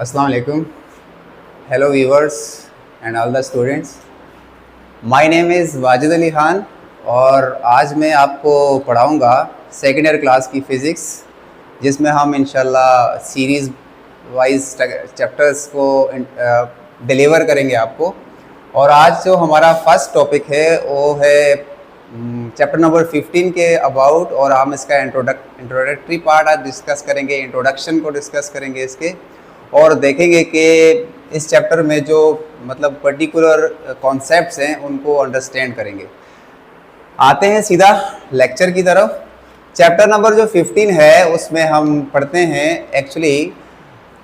Assalamu alaikum. Hello viewers and all the students. My name is Wajid Ali Khan और आज मैं आपको पढ़ाऊँगा सेकेंड ईयर क्लास की फ़िज़िक्स, जिसमें हम इंशाल्लाह सीरीज़ वाइज चैप्टर्स को डिलीवर करेंगे आपको। और आज जो हमारा फर्स्ट टॉपिक है वो है चैप्टर नंबर 15 के अबाउट, और हम इसका इंट्रोडक्टरी पार्ट आज डिस्कस करेंगे, इंट्रोडक्शन को डिस्कस करेंगे इसके, और देखेंगे कि इस चैप्टर में जो मतलब पर्टिकुलर कॉन्सेप्ट्स हैं उनको अंडरस्टैंड करेंगे। आते हैं सीधा लेक्चर की तरफ। चैप्टर नंबर जो 15 है उसमें हम पढ़ते हैं actually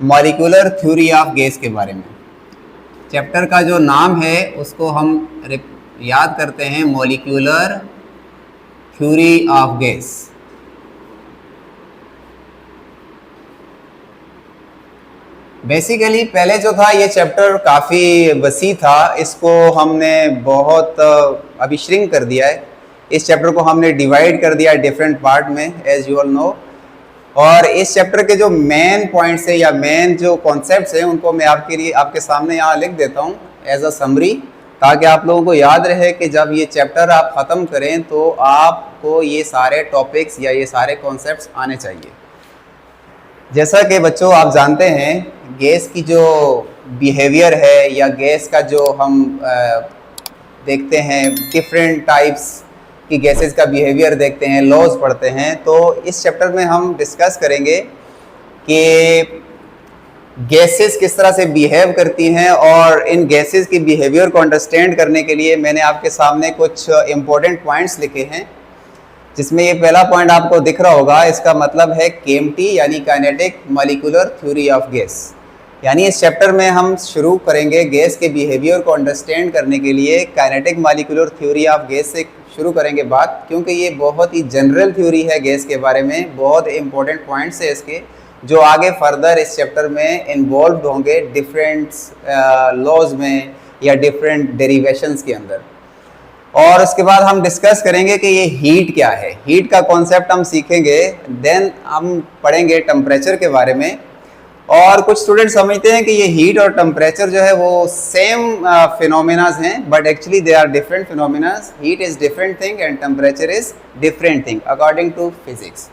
molecular theory of gas के बारे में। चैप्टर का जो नाम है उसको हम याद करते हैं molecular theory of gas. Basically पहले जो था ये चैप्टर काफ़ी वसी था, इसको हमने बहुत अभी श्रिंक कर दिया है। इस चैप्टर को हमने डिवाइड कर दिया है डिफरेंट पार्ट में, एज यू ऑल नो। और इस चैप्टर के जो मेन पॉइंट्स हैं या मेन जो कॉन्सेप्ट्स हैं उनको मैं आपके सामने यहाँ लिख देता हूँ एज अ समरी, ताकि आप लोगों को याद रहे कि जब ये चैप्टर आप ख़त्म करें तो आपको ये सारे टॉपिक्स या ये सारे कॉन्सेप्ट्स आने चाहिए। जैसा कि बच्चों आप जानते हैं गैस की जो बिहेवियर है या गैस का जो हम देखते हैं डिफरेंट टाइप्स की गैसेस का बिहेवियर देखते हैं, लॉज पढ़ते हैं, तो इस चैप्टर में हम डिस्कस करेंगे कि गैसेस किस तरह से बिहेव करती हैं। और इन गैसेस की बिहेवियर को अंडरस्टैंड करने के लिए मैंने आपके सामने कुछ इम्पोर्टेंट पॉइंट्स लिखे हैं, जिसमें ये पहला पॉइंट आपको दिख रहा होगा। इसका मतलब है केएमटी यानी kinetic molecular theory of gas. यानी इस चैप्टर में हम शुरू करेंगे गैस के बिहेवियर को अंडरस्टैंड करने के लिए kinetic molecular theory of gas से शुरू करेंगे बात, क्योंकि ये बहुत ही जनरल थ्योरी है गैस के बारे में। बहुत इंपॉर्टेंट पॉइंट्स है इसके जो आगे फर्दर इस चैप्टर में इन्वॉल्व होंगे डिफरेंट लॉज में या डिफरेंट डेरिवेशंस के अंदर। और उसके बाद हम डिस्कस करेंगे कि ये हीट क्या है, हीट का कॉन्सेप्ट हम सीखेंगे। देन हम पढ़ेंगे टेम्परेचर के बारे में। और कुछ स्टूडेंट समझते हैं कि ये हीट और टेम्परेचर जो है वो सेम फिनोमेनाज हैं, but actually they are different phenomenas. Heat is different thing and temperature is different thing according to physics.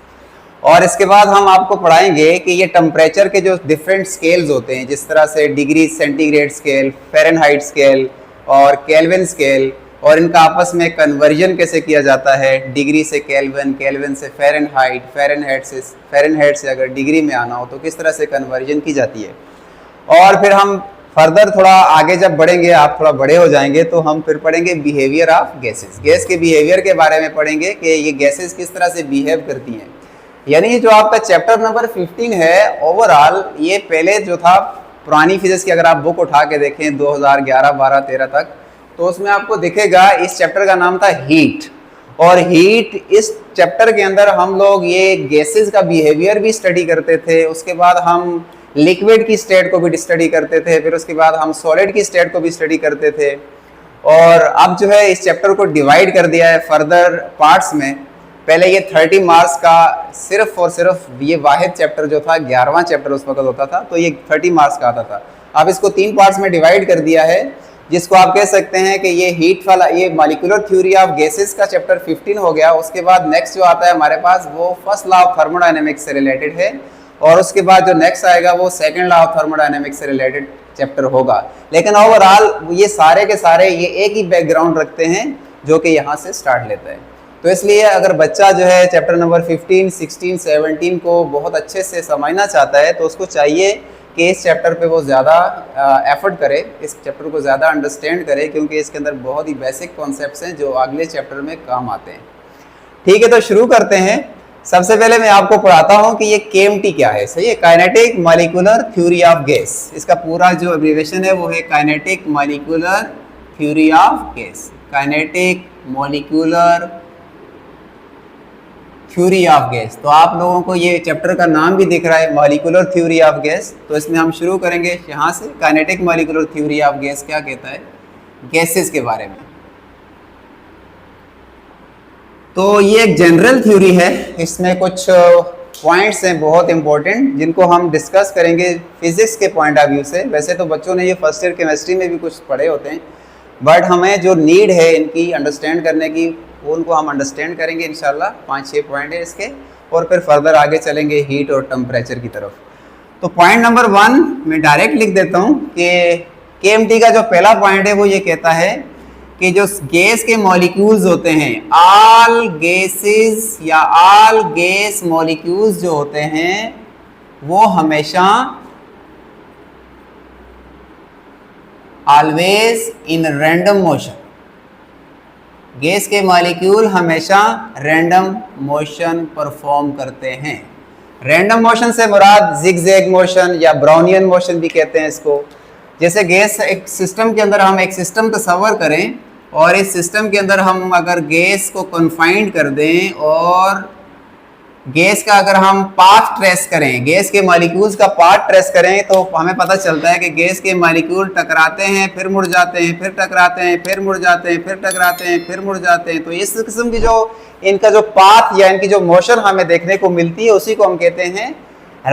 और इसके बाद हम आपको पढ़ाएंगे कि ये टेम्परेचर के जो डिफरेंट स्केल्स होते हैं, जिस तरह से degree centigrade scale, Fahrenheit scale और केल्विन स्केल, और इनका आपस में कन्वर्जन कैसे किया जाता है, डिग्री से केल्विन, केल्विन से फ़ारेनहाइट, फ़ारेनहाइट से अगर डिग्री में आना हो तो किस तरह से कन्वर्जन की जाती है। और फिर हम फर्दर थोड़ा आगे जब बढ़ेंगे, आप थोड़ा बड़े हो जाएंगे, तो हम फिर पढ़ेंगे बिहेवियर ऑफ गैसेस। गैस के बिहेवियर के बारे में पढ़ेंगे कि ये गैसेस किस तरह से बिहेव करती हैं। यानी जो आपका चैप्टर नंबर 15 है ओवरऑल, ये पहले जो था पुरानी फिजिक्स की अगर आप बुक उठा के देखें 2011, 12, 13 तक, तो उसमें आपको दिखेगा इस चैप्टर का नाम था हीट। और हीट इस चैप्टर के अंदर हम लोग ये गैसेस का बिहेवियर भी स्टडी करते थे। उसके बाद हम लिक्विड की स्टेट को भी स्टडी करते थे, फिर उसके बाद हम सॉलिड की स्टेट को भी स्टडी करते थे। और अब जो है इस चैप्टर को डिवाइड कर दिया है फर्दर पार्ट्स में। पहले ये 30 मार्क्स का सिर्फ और सिर्फ ये वाहिद चैप्टर जो था 11वां चैप्टर उस वक्त होता था, तो ये 30 मार्क्स का आता था। अब इसको 3 पार्ट्स में डिवाइड कर दिया है, जिसको आप कह सकते हैं कि ये हीट वाला, ये मॉलिक्यूलर थ्योरी ऑफ गैसेस का चैप्टर 15 हो गया। उसके बाद नेक्स्ट जो आता है हमारे पास वो फर्स्ट लॉ ऑफ थर्मोडायनेमिक्स से रिलेटेड है, और उसके बाद जो नेक्स्ट आएगा वो सेकंड लॉ ऑफ थर्मोडायनेमिक्स से रिलेटेड चैप्टर होगा। लेकिन ओवरऑल ये सारे के सारे ये एक ही बैकग्राउंड रखते हैं जो कि यहाँ से स्टार्ट लेता है। तो इसलिए अगर बच्चा जो है चैप्टर नंबर 15, 16, 17 को बहुत अच्छे से समझना चाहता है तो उसको चाहिए कि इस चैप्टर पे वो ज़्यादा एफर्ट करे, इस चैप्टर को ज़्यादा अंडरस्टैंड करे, क्योंकि इसके अंदर बहुत ही बेसिक कॉन्सेप्ट्स हैं जो अगले चैप्टर में काम आते हैं। ठीक है, तो शुरू करते हैं। सबसे पहले मैं आपको पढ़ाता हूँ कि ये केएमटी क्या है। सही है, kinetic molecular theory of gas. इसका पूरा जो एब्रिविएशन है वो है kinetic molecular theory of gas. Kinetic molecular theory of gas. तो आप लोगों को ये चैप्टर का नाम भी दिख रहा है, मॉलिक्यूलर थ्योरी ऑफ गैस। तो इसमें हम शुरू करेंगे यहाँ से। Kinetic molecular theory of gas क्या कहता है गैसेस के बारे में। तो ये एक जनरल थ्योरी है, इसमें कुछ पॉइंट्स हैं बहुत इंपॉर्टेंट, जिनको हम डिस्कस करेंगे फिजिक्स के पॉइंट ऑफ व्यू से। वैसे तो बच्चों ने ये फर्स्ट ईयर केमिस्ट्री में भी कुछ पढ़े होते हैं, बट हमें जो नीड है इनकी अंडरस्टैंड करने की, वो उनको हम अंडरस्टैंड करेंगे इंशाल्लाह। 5-6 पॉइंट है इसके, और फिर फर्दर आगे चलेंगे हीट और टेम्परेचर की तरफ। तो पॉइंट नंबर 1 मैं डायरेक्ट लिख देता हूँ कि केएमटी का जो पहला पॉइंट है वो ये कहता है कि जो गैस के मॉलिक्यूल्स होते हैं, ऑल गैसेस या ऑल गैस मॉलिक्यूल्स जो होते हैं वो हमेशा always in random motion, gas के मॉलिक्यूल हमेशा रैंडम मोशन परफॉर्म करते हैं। रैंडम मोशन से मुराद जिगजैग मोशन या ब्राउनियन मोशन भी कहते हैं इसको। जैसे गैस एक सिस्टम के अंदर, हम एक सिस्टम तस्वर करें और इस सिस्टम के अंदर हम अगर गैस को कन्फाइंड कर दें और गैस का अगर हम पाथ ट्रेस करें, गैस के मॉलिक्यूल्स का पाथ ट्रेस करें, तो हमें पता चलता है कि गैस के मॉलिक्यूल टकराते हैं, फिर मुड़ जाते हैं, फिर टकराते हैं, फिर मुड़ जाते हैं, फिर टकराते हैं, फिर मुड़ जाते हैं। तो इस किस्म की जो इनका जो पाथ या इनकी जो मोशन हमें देखने को मिलती है उसी को हम कहते हैं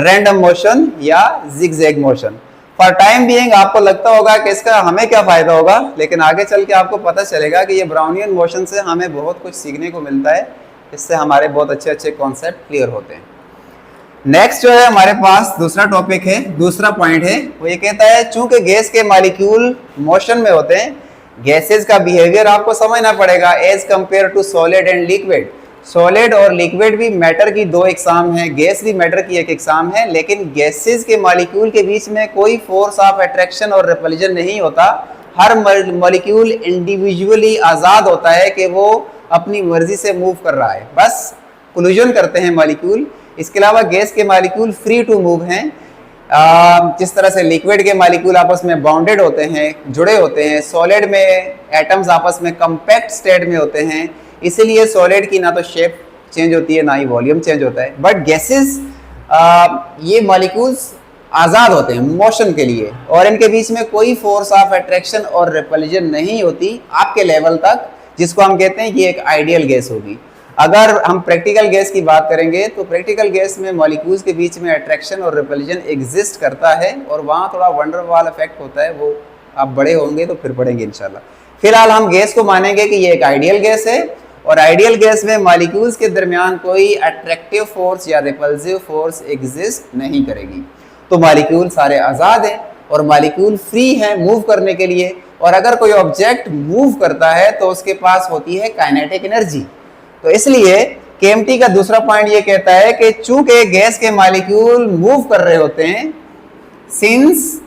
रैंडम मोशन या zigzag motion. For time being आपको लगता होगा कि इसका हमें क्या फायदा होगा, लेकिन आगे चल के आपको पता चलेगा कि ये ब्राउनियन मोशन से हमें बहुत कुछ सीखने को मिलता है। इससे हमारे बहुत अच्छे अच्छे कॉन्सेप्ट क्लियर होते हैं। नेक्स्ट जो है हमारे पास दूसरा टॉपिक है, दूसरा पॉइंट है, वो ये कहता है चूंकि गैस के मॉलिक्यूल मोशन में होते हैं, गैसेस का बिहेवियर आपको समझना पड़ेगा as compare to solid and liquid. Solid और लिक्विड भी मैटर की दो इकसाम है, गैस भी मैटर की एक इकसाम है, लेकिन गैसेस के मॉलिक्यूल के बीच में कोई फोर्स ऑफ अट्रैक्शन और रिपल्जन नहीं होता। हर मॉलिक्यूल इंडिविजुअली आज़ाद होता है कि वो अपनी मर्जी से मूव कर रहा है, बस कोलिजन करते हैं मॉलिक्यूल। इसके अलावा गैस के मॉलिक्यूल फ्री टू मूव हैं। जिस तरह से लिक्विड के मॉलिक्यूल आपस में बाउंडेड होते हैं, जुड़े होते हैं, सॉलिड में एटम्स आपस में कंपैक्ट स्टेट में होते हैं, इसीलिए सॉलिड की ना तो शेप चेंज होती है ना ही वॉल्यूम चेंज होता है। बट गैसेस ये मॉलिक्यूल्स आज़ाद होते हैं मोशन के लिए, और इनके बीच में कोई फोर्स ऑफ अट्रैक्शन और रिपल्जन नहीं होती आपके लेवल तक, जिसको हम कहते हैं कि एक आइडियल गैस होगी। अगर हम प्रैक्टिकल गैस की बात करेंगे तो प्रैक्टिकल गैस में मॉलिक्यूल्स के बीच में अट्रैक्शन और रिपल्जन एग्जिस्ट करता है, और वहाँ थोड़ा वंडरवॉल इफेक्ट होता है। वो आप बड़े होंगे तो फिर पढ़ेंगे इंशाल्लाह। फिलहाल हम गैस को मानेंगे कि ये एक आइडियल गैस है, और आइडियल गैस में मॉलिक्यूल्स के दरमियान कोई अट्रैक्टिव फोर्स या रिपल्सिव फोर्स एग्जिस्ट नहीं करेगी। तो मॉलिक्यूल सारे आज़ाद हैं और मॉलिक्यूल फ्री हैं मूव करने के लिए, और अगर कोई ऑब्जेक्ट मूव करता है तो उसके पास होती है काइनेटिक एनर्जी। तो इसलिए केएमटी का दूसरा पॉइंट ये कहता है कि चूंकि गैस के मॉलिक्यूल मूव कर रहे होते हैं, since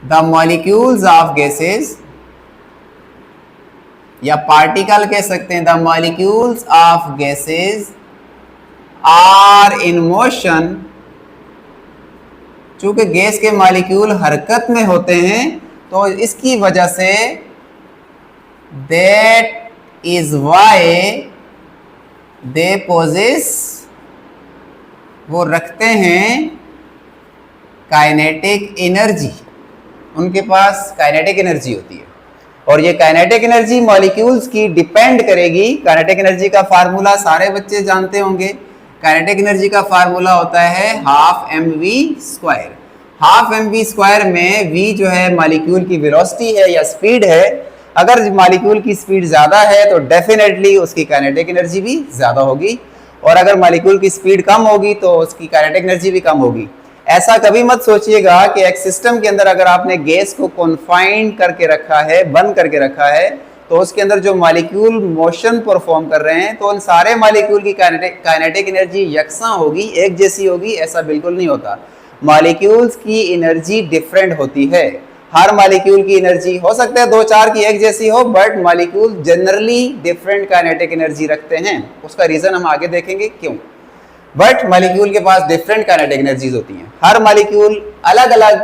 the molecules of gases, या पार्टिकल कह सकते हैं, the molecules of gases are in motion, चूंकि गैस के मॉलिक्यूल हरकत में होते हैं तो इसकी वजह से that is why they possess, वो रखते हैं काइनेटिक एनर्जी, उनके पास काइनेटिक एनर्जी होती है। और ये काइनेटिक एनर्जी मॉलिक्यूल्स की डिपेंड करेगी। काइनेटिक एनर्जी का फार्मूला सारे बच्चे जानते होंगे। काइनेटिक एनर्जी का फार्मूला होता है हाफ mv²। हाफ mv² में v जो है मॉलिक्यूल की वेलोसिटी है या स्पीड है। अगर मॉलिक्यूल की स्पीड ज़्यादा है तो डेफिनेटली उसकी काइनेटिक एनर्जी भी ज़्यादा होगी, और अगर मॉलिक्यूल की स्पीड कम होगी तो उसकी काइनेटिक एनर्जी भी कम होगी। ऐसा कभी मत सोचिएगा कि एक सिस्टम के अंदर अगर आपने गैस को कॉन्फाइंड करके रखा है, बंद करके रखा है, तो उसके अंदर जो मॉलिक्यूल मोशन परफॉर्म कर रहे हैं तो उन सारे मॉलिक्यूल की काइनेटिक एनर्जी यकसां होगी, एक जैसी होगी, ऐसा बिल्कुल नहीं होता। मॉलिक्यूल्स की एनर्जी डिफरेंट होती है। हर मॉलिक्यूल की एनर्जी हो सकता है 2-4 की एक जैसी हो, but molecule generally different kinetic energy रखते हैं। उसका रीजन हम आगे देखेंगे क्यों। बट मॉलिक्यूल के पास डिफरेंट काइनेटिक एनर्जीज होती हैं। हर मॉलिक्यूल अलग अलग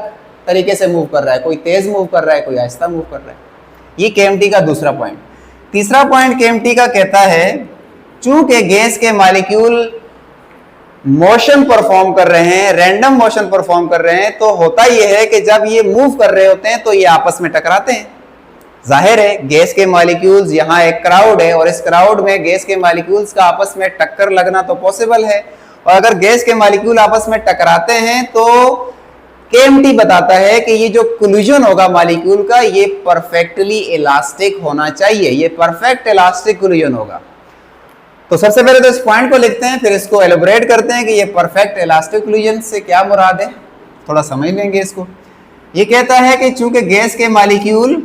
तरीके से मूव कर रहा है, कोई तेज मूव कर रहा है, कोई आहिस्ता मूव कर रहा है। ये केएमटी का दूसरा पॉइंट। तीसरा पॉइंट केएमटी का कहता है चूंकि गैस के मॉलिक्यूल मोशन परफॉर्म कर रहे हैं, रैंडम मोशन परफॉर्म कर रहे हैं, तो होता यह है कि जब ये मूव कर रहे होते हैं तो ये आपस में टकराते हैं। जाहिर है गैस के मॉलिक्यूल्स, यहाँ एक क्राउड है और इस क्राउड में गैस के मॉलिक्यूल्स का आपस में टक्कर लगना तो पॉसिबल है, और अगर गैस के मॉलिक्यूल आपस में टकराते हैं तो केएमटी बताता है कि ये जो कोलिजन होगा मॉलिक्यूल का ये परफेक्टली इलास्टिक होना चाहिए, ये परफेक्ट इलास्टिक कोलिजन होगा। तो सबसे पहले तो इस पॉइंट को लिखते हैं, फिर इसको एलोबरेट करते हैं कि ये परफेक्ट इलास्टिक कोलिजन से क्या मुराद है, थोड़ा समझ लेंगे इसको। ये कहता है कि चूंकि गैस के molecule,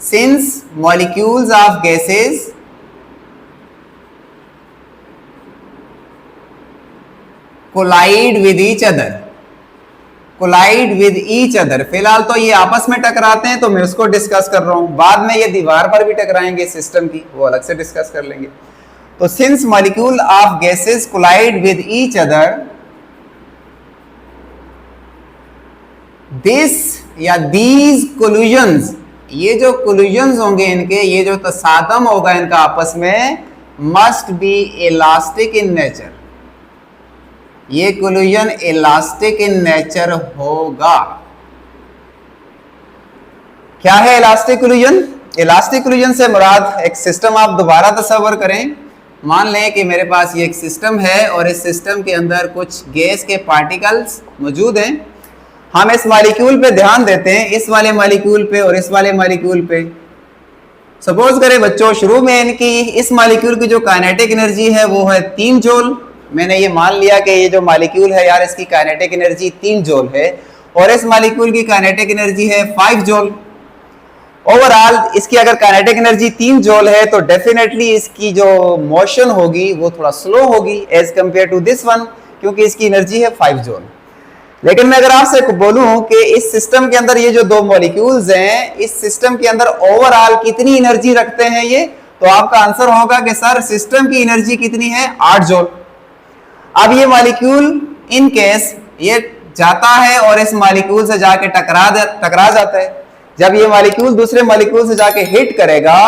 since molecules of gases collide with each other, collide with each other, फिलहाल तो ये आपस में टकराते हैं तो मैं उसको डिस्कस कर रहा हूं, बाद में ये दीवार पर भी टकराएंगे सिस्टम की, वो अलग से डिस्कस कर लेंगे। तो since molecule of gases collide with each other, this या दीज कोलिजन्स, ये जो कोलिजन्स होंगे इनके, ये जो तसादम होगा इनका आपस में, must be elastic in nature, ये कोलिजन इलास्टिक इन नेचर होगा। क्या है इलास्टिक कोलिजन? इलास्टिक कोलिजन से मुराद एक सिस्टम आप दोबारा तस्वर करें, मान लें कि मेरे पास ये एक सिस्टम है और इस सिस्टम के अंदर कुछ गैस के पार्टिकल्स मौजूद हैं। हम इस मॉलिक्यूल पे ध्यान देते हैं, इस वाले मॉलिक्यूल पे और इस वाले मॉलिक्यूल पे। सपोज करें बच्चों, शुरू में इनकी इस मॉलिक्यूल की जो काइनेटिक एनर्जी है वो है 3 जूल। मैंने ये मान लिया कि ये जो मॉलिक्यूल है यार इसकी काइनेटिक एनर्जी 3 जूल है और इस मॉलिक्यूल की काइनेटिक एनर्जी है 5 जूल। ओवरऑल इसकी अगर काइनेटिक एनर्जी 3 जूल है तो डेफिनेटली इसकी जो मोशन होगी वो थोड़ा स्लो होगी as compare to this one, क्योंकि इसकी एनर्जी है 5 जूल। लेकिन मैं अगर आपसे बोलूं कि इस सिस्टम के अंदर ये जो 2 मॉलिक्यूल्स हैं, इस सिस्टम के अंदर ओवरऑल कितनी एनर्जी रखते हैं ये, तो आपका आंसर होगा कि सर सिस्टम की एनर्जी कितनी है, 8 जूल। अब ये मॉलिक्यूल इन केस ये जाता है और इस मॉलिक्यूल से जाके टकरा जाता है। जब ये मॉलिक्यूल दूसरे मॉलिक्यूल से जाके हिट करेगा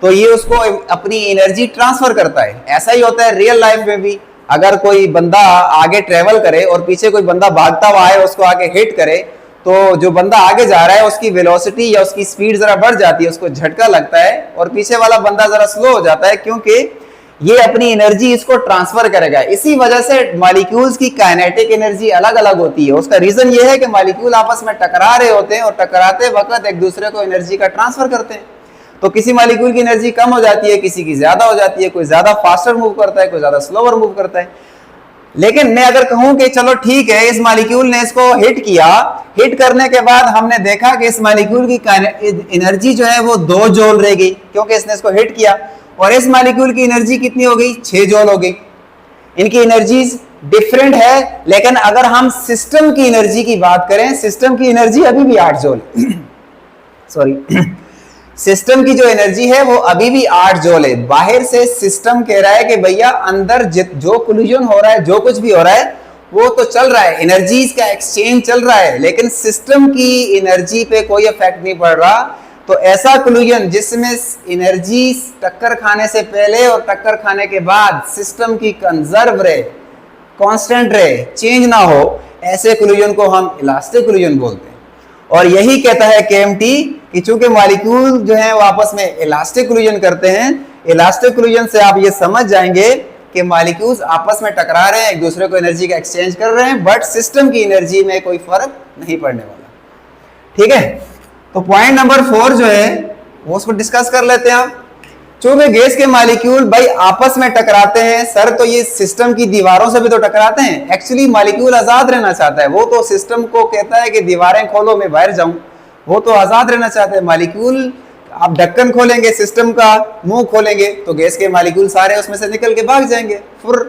तो ये उसको अपनी एनर्जी ट्रांसफर करता है। ऐसा ही होता है रियल लाइफ में भी, अगर कोई बंदा आगे ट्रेवल करे और पीछे कोई बंदा भागता हुआ आए उसको आके हिट करे, तो जो बंदा आगे जा रहा है उसकी वेलोसिटी या उसकी स्पीड जरा बढ़ जाती है, उसको झटका लगता है, और पीछे वाला बंदा जरा स्लो हो जाता है, क्योंकि ये अपनी एनर्जी इसको ट्रांसफर करेगा। इसी वजह से मॉलिक्यूल्स की काइनेटिक एनर्जी अलग अलग होती है। उसका रीजन ये है कि मॉलिक्यूल आपस में टकरा रहे होते हैं और टकराते वक्त एक दूसरे को एनर्जी का ट्रांसफर करते हैं। तो किसी मॉलिक्यूल की एनर्जी कम हो जाती है, किसी की ज्यादा हो जाती है, कोई ज्यादा फास्टर मूव करता है, कोई ज्यादा स्लोवर मूव करता है। लेकिन मैं अगर कहूं कि चलो ठीक है, इस मॉलिक्यूल ने इसको हिट किया, हिट करने के बाद हमने देखा कि इस मॉलिक्यूल की एनर्जी जो है वो 2 जूल रह गई, क्योंकि इसने इसको हिट किया, और इस मॉलिक्यूल की एनर्जी कितनी हो गई, 6 जूल हो गई। इनकी एनर्जीज डिफरेंट है, लेकिन अगर हम सिस्टम की एनर्जी की बात करें, सिस्टम की एनर्जी अभी भी 8 जूल सॉरी सिस्टम की जो एनर्जी है वो अभी भी 8 जूल है। बाहर से सिस्टम कह रहा है कि भैया अंदर जो कोलिजन हो रहा है, जो कुछ भी हो रहा है वो तो चल रहा है, एनर्जीज का एक्सचेंज चल रहा है, लेकिन सिस्टम की एनर्जी पे कोई इफेक्ट नहीं पड़ रहा। तो ऐसा कोलिजन जिसमें एनर्जी टक्कर खाने से पहले और टक्कर खाने के बाद सिस्टम की कंजर्व रहे, कांस्टेंट रहे, चेंज ना हो, ऐसे कोलिजन को हम इलास्टिक कोलिजन बोलते हैं। और यही कहता है केएमटी कि चूंकि मॉलिक्यूल जो है वो आपस में इलास्टिक कोलिजन करते हैं, इलास्टिक कोलिजन से आप ये समझ जाएंगे कि मॉलिक्यूल्स आपस में टकरा रहे हैं, एक दूसरे को एनर्जी का एक्सचेंज कर रहे हैं, बट सिस्टम की एनर्जी में कोई फर्क नहीं पड़ने वाला। ठीक है, तो पॉइंट नंबर 4 जो है वो उसको डिस्कस कर लेते हैं आप। चूंकि गैस के मॉलिक्यूल भाई आपस में टकराते हैं, सर तो ये सिस्टम की दीवारों से भी तो टकराते हैं। एक्चुअली मॉलिक्यूल आजाद रहना चाहता है, वो तो सिस्टम को कहता है कि दीवारें खोलो मैं बाहर जाऊं, वो तो आजाद रहना चाहते हैं। मॉलिक्यूल आप ढक्कन खोलेंगे, सिस्टम का मुंह खोलेंगे तो गैस के मॉलिक्यूल सारे उसमें से निकल के भाग जाएंगे, फिर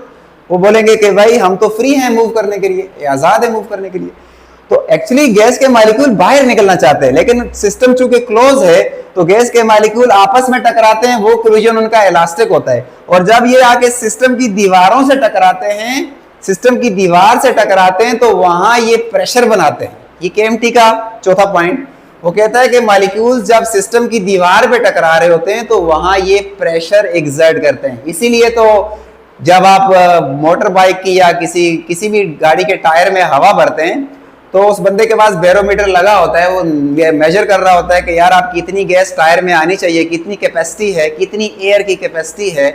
वो बोलेंगे कि भाई हम तो फ्री हैं मूव करने के लिए, आजाद है मूव करने के लिए। तो एक्चुअली गैस के मॉलिक्यूल बाहर निकलना चाहते हैं, लेकिन सिस्टम चूंकि क्लोज है तो गैस के मॉलिक्यूल आपस में टकराते हैं, वो कोलिजन उनका इलास्टिक होता है। और जब ये आके सिस्टम की दीवारों से टकराते हैं, सिस्टम की दीवार से टकराते हैं, तो वहां ये प्रेशर बनाते हैं। ये केएमटी का चौथा पॉइंट, वो कहता है कि मॉलिक्यूल्स जब सिस्टम की दीवार पे टकरा रहे होते हैं तो वहां ये प्रेशर एक्सर्ट करते हैं। इसीलिए तो जब आप मोटर बाइक की या किसी भी गाड़ी के टायर में हवा भरते हैं तो उस बंदे के पास बैरोमीटर लगा होता है, वो मेजर कर रहा होता है कि यार आप कितनी गैस टायर में आनी चाहिए, कितनी कैपेसिटी है, कितनी एयर की कैपेसिटी है,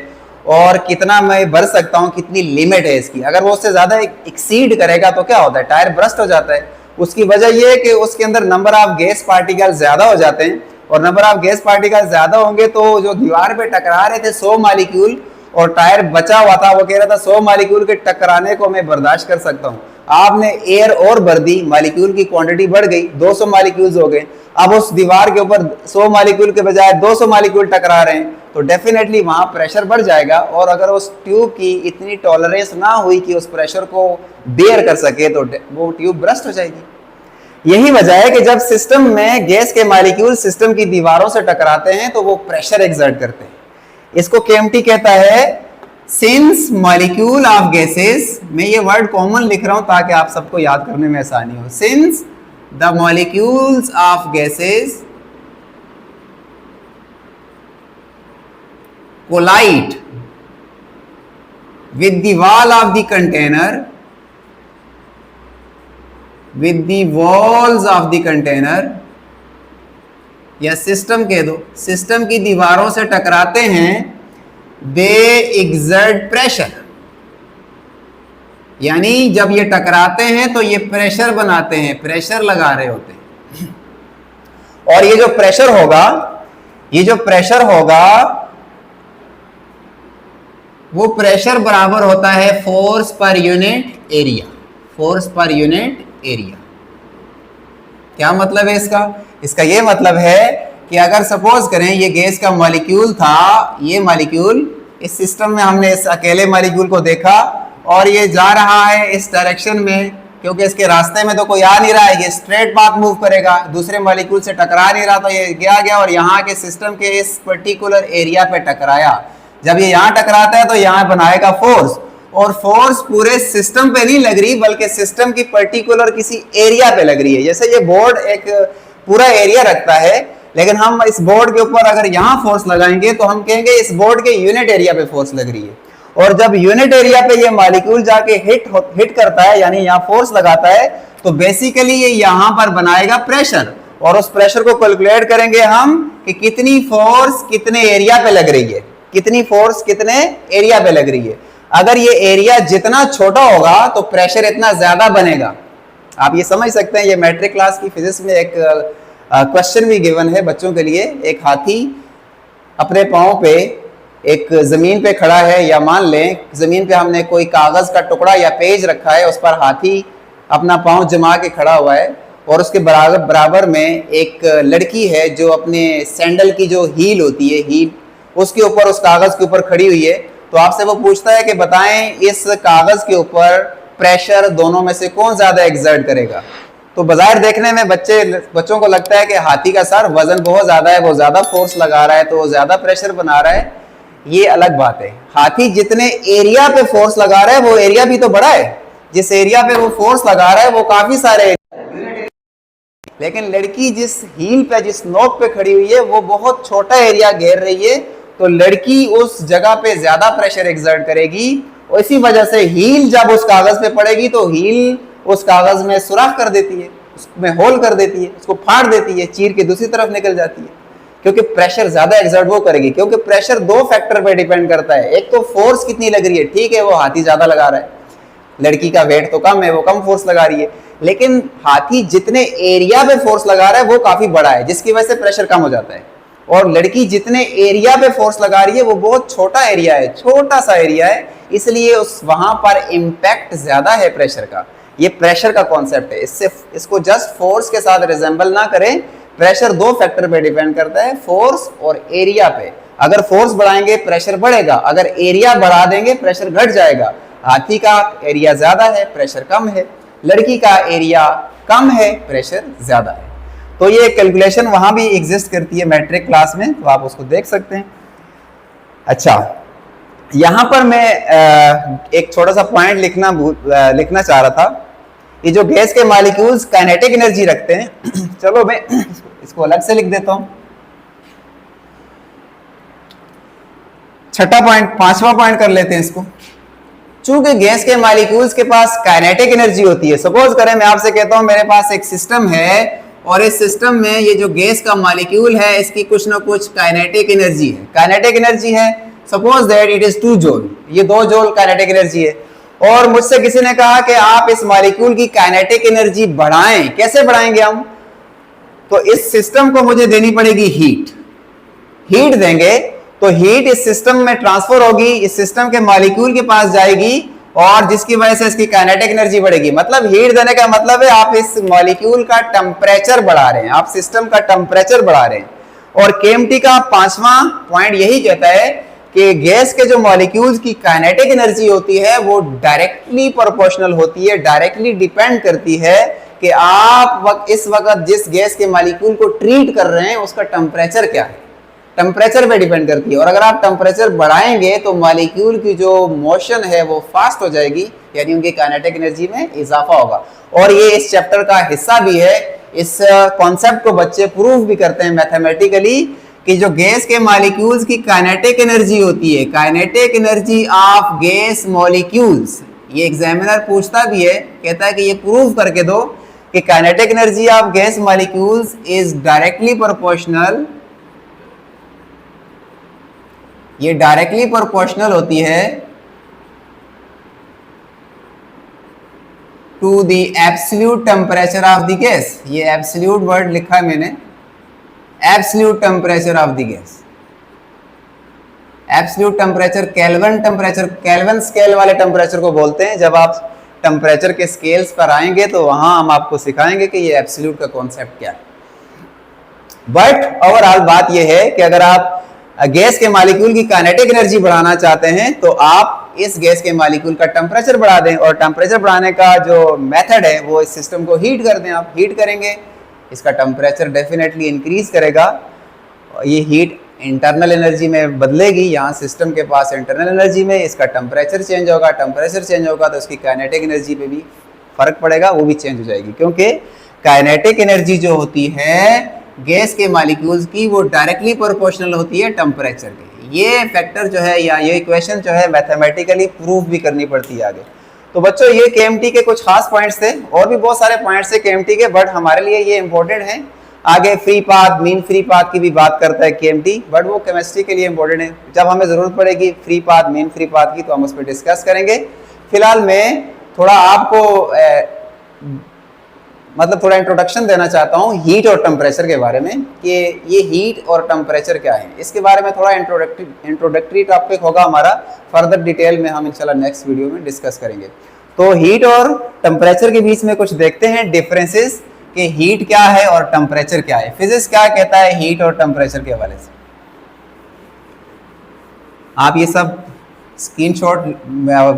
और कितना मैं भर सकता हूँ, कितनी लिमिट है इसकी। अगर वो उससे ज्यादा एक्सीड करेगा तो क्या होता है, टायर बर्स्ट हो जाता है। उसकी वजह यह है कि उसके अंदर नंबर ऑफ गैस पार्टिकल ज्यादा हो जाते हैं, और नंबर ऑफ गैस पार्टिकल ज्यादा होंगे तो जो दीवार पे टकरा रहे थे 100 मॉलिक्यूल और टायर बचा हुआ था, वो कह रहा था 100 मॉलिक्यूल के टकराने को मैं बर्दाश्त कर सकता हूँ। आपने एयर और भर दी, मॉलिक्यूल की क्वांटिटी बढ़ गई, 200 मॉलिक्यूल्स हो गए। अब उस दीवार के ऊपर 100 मॉलिक्यूल के बजाय 200 मॉलिक्यूल टकरा रहे हैं, तो डेफिनेटली वहां प्रेशर बढ़ जाएगा। और अगर उस ट्यूब की इतनी टॉलरेंस ना हुई कि उस प्रेशर को बेयर कर सके, तो वो ट्यूब ब्रस्ट हो जाएगी। यही वजह है कि जब सिस्टम में गैस के मॉलिक्यूल सिस्टम की दीवारों से टकराते हैं तो वो प्रेशर एक्सर्ट करते हैं। इसको केएमटी कहता है, सिंस मॉलिक्यूल ऑफ गैसेस, मैं ये वर्ड कॉमन लिख रहा हूं ताकि आप सबको याद करने में आसानी हो। Since the molecules of gases collide with the wall of the container, with the walls of the container, या सिस्टम कह दो, सिस्टम की दीवारों से टकराते हैं, they exert pressure, यानी जब ये टकराते हैं तो ये प्रेशर बनाते हैं, प्रेशर लगा रहे होते हैं। और ये जो प्रेशर होगा, ये जो प्रेशर होगा वो प्रेशर बराबर होता है force per unit area, force per unit area. क्या मतलब है इसका? इसका ये मतलब है कि अगर सपोज करें ये गैस का मॉलिक्यूल था, ये मॉलिक्यूल इस सिस्टम में हमने इस अकेले मॉलिक्यूल को देखा और ये जा रहा है इस डायरेक्शन में, क्योंकि इसके रास्ते में तो कोई आ नहीं रहा है, ये स्ट्रेट पाथ मूव करेगा, दूसरे मॉलिक्यूल से टकरा नहीं रहा, तो ये गया और यहाँ के सिस्टम के इस पर्टिकुलर एरिया पे टकराया। जब ये यहाँ टकराता है तो यहाँ बनाएगा फोर्स, और फोर्स पूरे सिस्टम पे नहीं लग रही बल्कि सिस्टम की पर्टिकुलर किसी एरिया पे लग रही है। जैसे ये बोर्ड एक पूरा एरिया रखता है, लेकिन हम इस बोर्ड के ऊपर अगर यहाँ फोर्स लगाएंगे तो हम कहेंगे इस बोर्ड के यूनिट एरिया पे फोर्स लग रही है। और जब यूनिट एरिया पे ये मॉलिक्यूल जाके हिट करता है, यानी यहाँ फोर्स लगाता है, तो बेसिकली ये यहाँ पर बनाएगा प्रेशर, और उस प्रेशर को कैलकुलेट करेंगे हम कि कितनी फोर्स कितने एरिया पे लग रही है, कितनी फोर्स कितने एरिया पे लग रही है। अगर ये एरिया जितना छोटा होगा तो प्रेशर इतना ज्यादा बनेगा। आप ये समझ सकते हैं, ये मैट्रिक क्लास की फिजिक्स में एक क्वेश्चन भी गिवन है बच्चों के लिए। एक हाथी अपने पांव पे एक जमीन पे खड़ा है, या मान लें जमीन पे हमने कोई कागज का टुकड़ा या पेज रखा है, उस पर हाथी अपना पांव जमा के खड़ा हुआ है, और उसके बराबर में एक लड़की है जो अपने सैंडल की जो हील होती है, हील, उसके ऊपर उस कागज के ऊपर खड़ी हुई है। तो आपसे वो पूछता है कि बताएं इस कागज के ऊपर प्रेशर दोनों में से कौन ज्यादा एक्सर्ट करेगा। तो बाजार देखने में बच्चों को लगता है कि हाथी का सर वजन बहुत ज्यादा है, वो ज्यादा फोर्स लगा रहा है, तो वो ज्यादा प्रेशर बना रहा है। ये अलग बात है। हाथी जितने एरिया पे फोर्स लगा रहा है वो एरिया भी तो बड़ा है, जिस एरिया पे वो फोर्स लगा रहा है वो काफी सारे, लेकिन लड़की जिस हील पे, जिस नोक पे खड़ी हुई है, वो बहुत छोटा एरिया घेर रही है, तो लड़की उस जगह पे ज्यादा प्रेशर एक्सर्ट करेगी। और इसी वजह से हील जब उस कागज पे पड़ेगी तो हील उस कागज में सुराख कर देती है, उसमें होल कर देती है, उसको फाड़ देती है, चीर के दूसरी तरफ निकल जाती है, क्योंकि प्रेशर ज्यादा एक्सर्ट वो करेगी। क्योंकि प्रेशर दो फैक्टर पे डिपेंड करता है, एक तो फोर्स कितनी लग रही है, ठीक है वो हाथी ज्यादा लगा रहा है, लड़की का वेट तो कम है, वो कम फोर्स लगा रही है, लेकिन हाथी जितने एरिया पे फोर्स लगा रहा है वो काफी बड़ा है, जिसकी वजह से प्रेशर कम हो जाता है। और लड़की जितने एरिया पे फोर्स लगा रही है वो बहुत छोटा एरिया है, छोटा सा एरिया है, इसलिए उस वहां पर इंपैक्ट ज्यादा है प्रेशर का। ये प्रेशर का कॉन्सेप्ट है, इसको जस्ट फोर्स के साथ रिजेंबल ना करें। प्रेशर दो फैक्टर पे डिपेंड करता है, फोर्स और एरिया पे। अगर फोर्स बढ़ाएंगे प्रेशर बढ़ेगा, अगर एरिया बढ़ा देंगे प्रेशर घट जाएगा। हाथी का एरिया ज्यादा है, प्रेशर कम है, लड़की का एरिया कम है, प्रेशर ज्यादा है। तो ये कैलकुलेशन वहां भी एग्जिस्ट करती है मैट्रिक क्लास में, तो आप उसको देख सकते हैं। अच्छा, यहां पर मैं एक छोटा सा पॉइंट लिखना चाह रहा था। ये जो गैस के मॉलिक्यूल्स काइनेटिक एनर्जी रखते हैं चलो मैं इसको अलग से लिख देता हूं। छठा पॉइंट, पांचवा पॉइंट कर लेते हैं इसको। चूंकि गैस के मॉलिक्यूल्स के पास काइनेटिक एनर्जी होती है, सपोज करें मैं आपसे कहता हूं मेरे पास एक सिस्टम है और इस सिस्टम में ये जो गैस का मॉलिक्यूल है इसकी कुछ ना कुछ काइनेटिक एनर्जी है। काइनेटिक एनर्जी है, suppose that it is 2 joule, ये 2 जूल काइनेटिक एनर्जी है, और मुझसे किसी ने कहा कि आप इस मॉलिक्यूल की काइनेटिक एनर्जी बढ़ाएं, कैसे बढ़ाएंगे हम? तो इस सिस्टम को मुझे देनी पड़ेगी हीट देंगे तो हीट इस सिस्टम में ट्रांसफर होगी, इस सिस्टम के मॉलिक्यूल के पास जाएगी और जिसकी वजह से इसकी काइनेटिक एनर्जी बढ़ेगी। मतलब हीट देने का मतलब है आप इस मॉलिक्यूल का टेम्परेचर बढ़ा रहे हैं, आप सिस्टम का टेम्परेचर बढ़ा रहे हैं। और केएमटी का 5वां पॉइंट यही कहता है कि गैस के जो मॉलिक्यूल्स की काइनेटिक एनर्जी होती है वो डायरेक्टली प्रोपोर्शनल होती है, डायरेक्टली डिपेंड करती है कि आप इस वक्त जिस गैस के मॉलिक्यूल को ट्रीट कर रहे हैं उसका टेम्परेचर क्या है, टेम्परेचर पे डिपेंड करती है। और अगर आप टेम्परेचर बढ़ाएंगे तो मॉलिक्यूल की जो मोशन है वो फास्ट हो जाएगी, यानी उनकी काइनेटिक एनर्जी में इजाफा होगा। और ये इस चैप्टर का हिस्सा भी है, इस कॉन्सेप्ट को बच्चे प्रूव भी करते हैं मैथमेटिकली कि जो गैस के मॉलिक्यूल्स की काइनेटिक एनर्जी होती है, kinetic energy of gas molecules, ये एग्जामिनर पूछता भी है, कहता है कि ये प्रूव करके दो कि kinetic energy of gas molecules is directly proportional, ये डायरेक्टली प्रोपोर्शनल होती है to the absolute temperature of the gas. ये एब्सोल्यूट वर्ड लिखा है मैंने, absolute temperature of the gas. Absolute temperature Kelvin temperature, Kelvin scale वाले टेम्परेचर को बोलते हैं। जब आप टेम्परेचर के स्केल्स पर आएंगे तो वहां हम आपको सिखाएंगे कि ये एब्सोल्यूट का कॉन्सेप्ट क्या है। बट ओवरऑल बात यह है कि अगर आप गैस के मॉलिक्यूल की काइनेटिक एनर्जी बढ़ाना चाहते हैं तो आप इस गैस के मॉलिक्यूल का टेम्परेचर बढ़ा दें, और टेम्परेचर बढ़ाने का जो मेथड है वो इस सिस्टम को हीट कर दें। आप हीट करेंगे, इसका टेम्परेचर डेफिनेटली इंक्रीज करेगा, ये हीट इंटरनल एनर्जी में बदलेगी, यहाँ सिस्टम के पास इंटरनल एनर्जी में इसका टेम्परेचर चेंज होगा, टेम्परेचर चेंज होगा तो उसकी काइनेटिक एनर्जी पे भी फर्क पड़ेगा, वो भी चेंज हो जाएगी। क्योंकि काइनेटिक एनर्जी जो होती है गैस के मॉलिक्यूल्स की वो डायरेक्टली प्रोपोर्शनल होती है टेम्परेचर के। ये फैक्टर जो है या ये इक्वेशन जो है मैथमेटिकली प्रूव भी करनी पड़ती है आगे। तो बच्चों ये केएमटी के कुछ खास पॉइंट्स थे, और भी बहुत सारे पॉइंट्स थे केएमटी के, बट हमारे लिए ये इंपॉर्टेंट है। आगे free path, mean free path की भी बात करता है केएमटी, बट वो केमिस्ट्री के लिए इंपॉर्टेंट है। जब हमें जरूरत पड़ेगी free path, mean free path की तो हम उस पर डिस्कस करेंगे। फिलहाल मैं थोड़ा आपको मतलब थोड़ा इंट्रोडक्शन देना चाहता हूँ हीट और टेम्परेचर के बारे में, कि ये हीट और टेम्परेचर क्या है। इसके बारे में थोड़ा इंट्रोडक्टरी टॉपिक होगा हमारा, फर्दर डिटेल में हम इंशाल्लाह नेक्स्ट वीडियो में डिस्कस करेंगे। तो हीट और टेम्परेचर के बीच में कुछ देखते हैं डिफरेंसेस कि हीट क्या है और टेम्परेचर क्या है। फिजिक्स क्या कहता है हीट और टेम्परेचर के हवाले से। आप ये सब स्क्रीनशॉट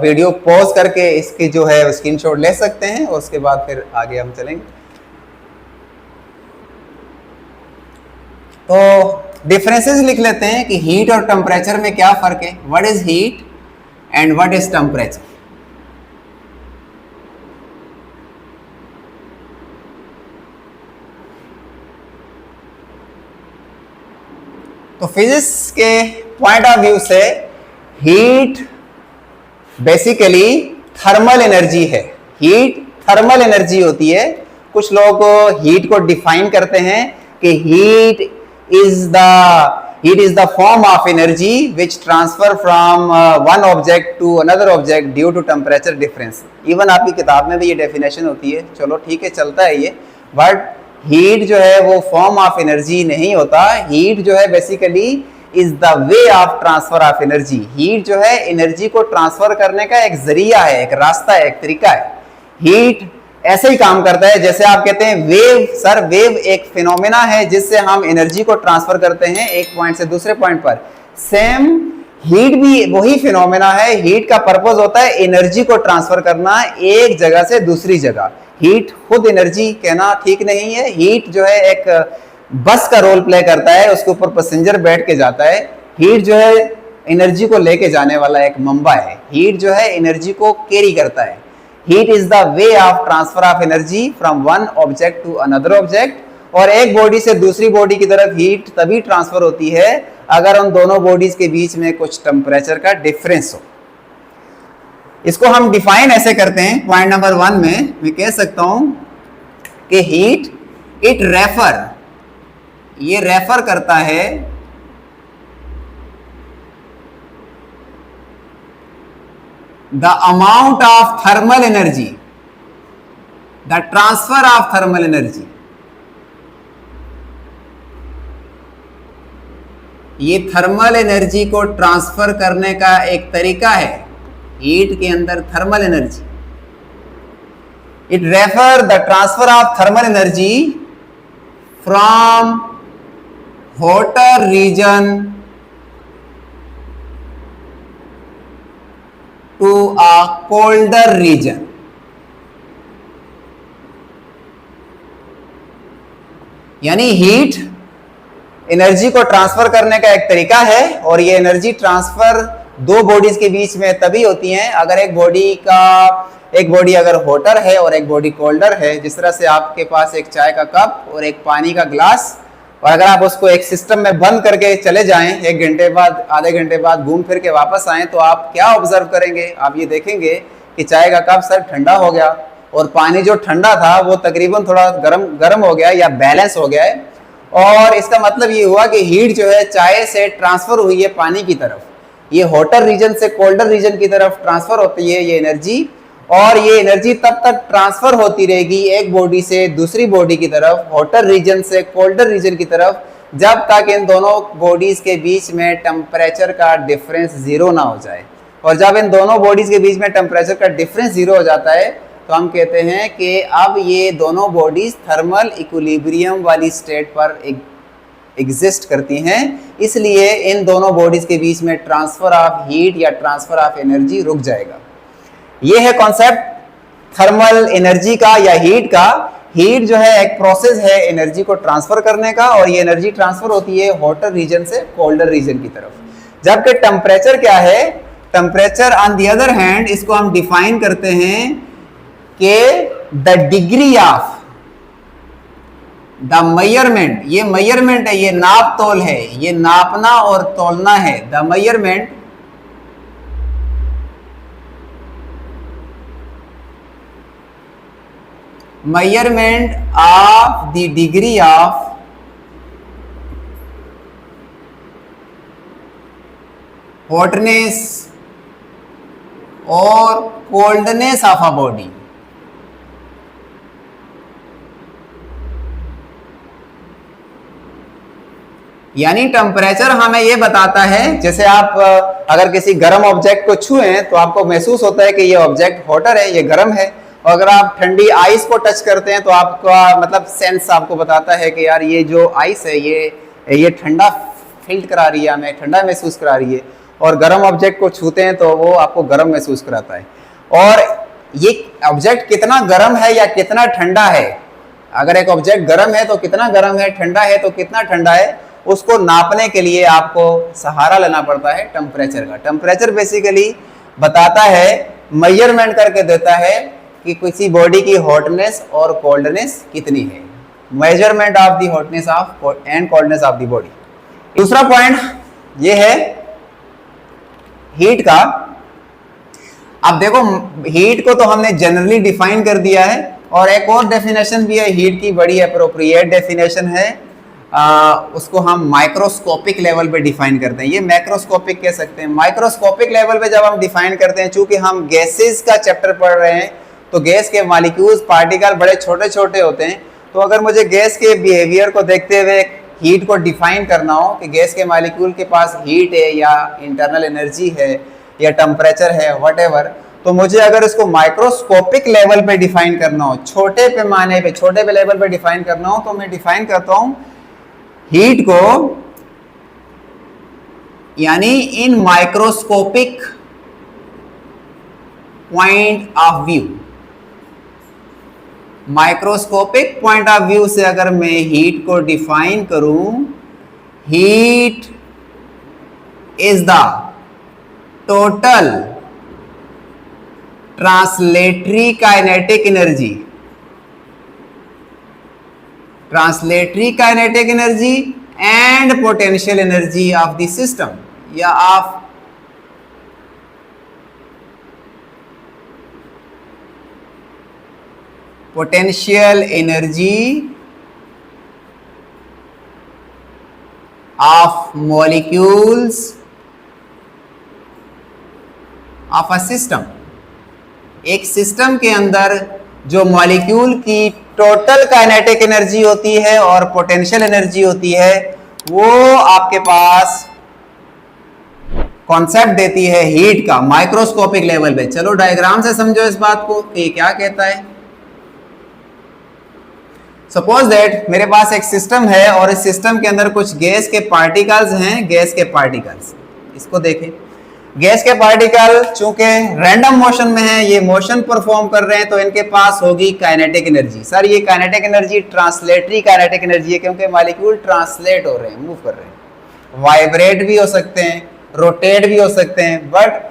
वीडियो पॉज करके इसके जो है स्क्रीनशॉट ले सकते हैं, और उसके बाद फिर आगे हम चलेंगे। तो डिफरेंसेस लिख लेते हैं कि हीट और टेम्परेचर में क्या फर्क है। What is heat and what is temperature. तो फिजिक्स के पॉइंट ऑफ व्यू से हीट बेसिकली थर्मल एनर्जी है। हीट थर्मल एनर्जी होती है। कुछ लोग हीट को डिफाइन करते हैं कि heat is the form of energy which transfer from one object to another object due to temperature difference. Even आपकी किताब में भी ये डेफिनेशन होती है, चलो ठीक है चलता है ये, बट हीट जो है वो फॉर्म ऑफ एनर्जी नहीं होता। हीट जो है basically is the way of transfer of energy. Heat जो है एनर्जी को ट्रांसफर करने का एक जरिया है, एक रास्ता है, एक तरीका है। हीट ऐसे ही काम करता है जैसे आप कहते हैं वेव। सर वेव एक फिनोमेना है जिससे हम एनर्जी को ट्रांसफर करते हैं एक पॉइंट से दूसरे पॉइंट पर। सेम हीट भी वही फिनोमेना है। हीट का पर्पस होता है एनर्जी को ट्रांसफर करना एक जगह से दूसरी जगह। हीट खुद एनर्जी कहना ठीक नहीं है। हीट जो है एक बस का रोल प्ले करता है, उसके ऊपर पैसेंजर बैठ के जाता है। हीट जो है एनर्जी को लेके जाने वाला एक मंबा है। हीट जो है एनर्जी को कैरी करता है। Heat is the way of transfer of energy from one object to another object. और एक बॉडी से दूसरी बॉडी की तरफ हीट तभी ट्रांसफर होती है अगर उन दोनों बॉडीज के बीच में कुछ टेम्परेचर का डिफरेंस हो। इसको हम डिफाइन ऐसे करते हैं। पॉइंट नंबर 1 में मैं कह सकता हूं कि हीट इट रेफर, ये रेफर करता है the amount of thermal energy, the transfer of thermal energy. ये थर्मल एनर्जी को ट्रांसफर करने का एक तरीका है, हीट के अंदर thermal energy. It refer the transfer of thermal energy from hotter region to a colder region. यानी हीट एनर्जी को ट्रांसफर करने का एक तरीका है, और ये एनर्जी ट्रांसफर दो बॉडीज के बीच में तभी होती है अगर एक बॉडी अगर हॉटर है और एक बॉडी कोल्डर है। जिस तरह से आपके पास एक चाय का कप और एक पानी का ग्लास, और अगर आप उसको एक सिस्टम में बंद करके चले जाएं, एक घंटे बाद आधे घंटे बाद घूम फिर के वापस आएं, तो आप क्या ऑब्जर्व करेंगे? आप ये देखेंगे कि चाय का कप सर ठंडा हो गया और पानी जो ठंडा था वो तकरीबन थोड़ा गर्म हो गया या बैलेंस हो गया है। और इसका मतलब ये हुआ कि हीट जो है चाय से ट्रांसफर हुई है पानी की तरफ, ये हॉटर रीजन से कोल्डर रीजन की तरफ ट्रांसफर होती है ये एनर्जी, और ये एनर्जी तब तक ट्रांसफर होती रहेगी एक बॉडी से दूसरी बॉडी की तरफ, हॉटर रीजन से कोल्डर रीजन की तरफ, जब तक इन दोनों बॉडीज के बीच में टेम्परेचर का डिफरेंस जीरो ना हो जाए। और जब इन दोनों बॉडीज के बीच में टेम्परेचर का डिफरेंस जीरो हो जाता है तो हम कहते हैं कि अब ये दोनों बॉडीज थर्मल इक्विलिब्रियम वाली स्टेट पर एग्जिस्ट करती हैं, इसलिए इन दोनों बॉडीज के बीच में ट्रांसफर ऑफ हीट या ट्रांसफर ऑफ एनर्जी रुक जाएगा। ये है कॉन्सेप्ट थर्मल एनर्जी का या हीट का। हीट जो है एक प्रोसेस है एनर्जी को ट्रांसफर करने का, और ये एनर्जी ट्रांसफर होती है हॉटर रीजन से कोल्डर रीजन की तरफ। जबकि टेम्परेचर क्या है? Temperature on the other hand, इसको हम डिफाइन करते हैं कि the degree of the measurement, ये मेजरमेंट है, ये नाप तोल है, ये नापना और तोलना है। The measurement of the degree of hotness or coldness of a body। यानी टेम्परेचर हमें ये बताता है, जैसे आप अगर किसी गर्म ऑब्जेक्ट को छुएं तो आपको महसूस होता है कि ये ऑब्जेक्ट हॉटर है, ये गर्म है, और अगर आप ठंडी आइस को टच करते हैं तो आपका मतलब सेंस आपको बताता है कि यार ये जो आइस है ये ठंडा फील करा रही है, हमें ठंडा महसूस करा रही है। और गर्म ऑब्जेक्ट को छूते हैं तो वो आपको गर्म महसूस कराता है। और ये ऑब्जेक्ट कितना गर्म है या कितना ठंडा है, अगर एक ऑब्जेक्ट गर्म है तो कितना गर्म है, ठंडा है तो कितना ठंडा है, उसको नापने के लिए आपको सहारा लेना पड़ता है टेम्परेचर का। टेम्परेचर बेसिकली बताता है, मेजरमेंट करके देता है कि किसी बॉडी की हॉटनेस और कोल्डनेस कितनी है, measurement of the hotness of and coldness of the body. दूसरा पॉइंट ये है हीट का। अब देखो हीट को तो हमने जनरली डिफाइन कर दिया है, और एक और डेफिनेशन भी है हीट की, बड़ी अप्रोप्रिएट डेफिनेशन है, उसको हम माइक्रोस्कोपिक लेवल पे डिफाइन करते हैं। ये मैक्रोस्कोपिक कह सकते हैं। माइक्रोस्कोपिक लेवल पे जब हम डिफाइन करते हैं, चूंकि हम गैसेस का चैप्टर पढ़ रहे हैं तो गैस के मॉलिक्यूल्स पार्टिकल बड़े छोटे छोटे होते हैं, तो अगर मुझे गैस के बिहेवियर को देखते हुए हीट को डिफाइन करना हो कि गैस के मॉलिक्यूल के पास हीट है या इंटरनल एनर्जी है या टेम्परेचर है व्हाटएवर, तो मुझे अगर इसको माइक्रोस्कोपिक लेवल पे डिफाइन करना हो, छोटे पैमाने पे छोटे लेवल पे डिफाइन करना हो, तो मैं डिफाइन करता हूं हीट को यानी in microscopic point of view. Microscopic point of view से अगर मैं हीट को डिफाइन करूं, heat is the total translatory kinetic energy, translatory kinetic energy and potential energy of the system या of potential energy of molecules of a system। एक system के अंदर जो मॉलिक्यूल की टोटल काइनेटिक एनर्जी होती है और पोटेंशियल एनर्जी होती है, वो आपके पास कॉन्सेप्ट देती है हीट का माइक्रोस्कोपिक लेवल पे। चलो डायग्राम से समझो इस बात को कि क्या कहता है। सपोज दैट मेरे पास एक सिस्टम है और इस सिस्टम के अंदर कुछ गैस के पार्टिकल्स हैं। गैस के पार्टिकल्स, इसको देखें, गैस के पार्टिकल चूंकि रैंडम मोशन में है, ये मोशन परफॉर्म कर रहे हैं, तो इनके पास होगी काइनेटिक एनर्जी। सर ये kinetic energy translatory kinetic energy है, क्योंकि मॉलिक्यूल ट्रांसलेट हो रहे हैं, मूव कर रहे हैं, वाइब्रेट भी हो सकते हैं, रोटेट भी हो सकते हैं। बट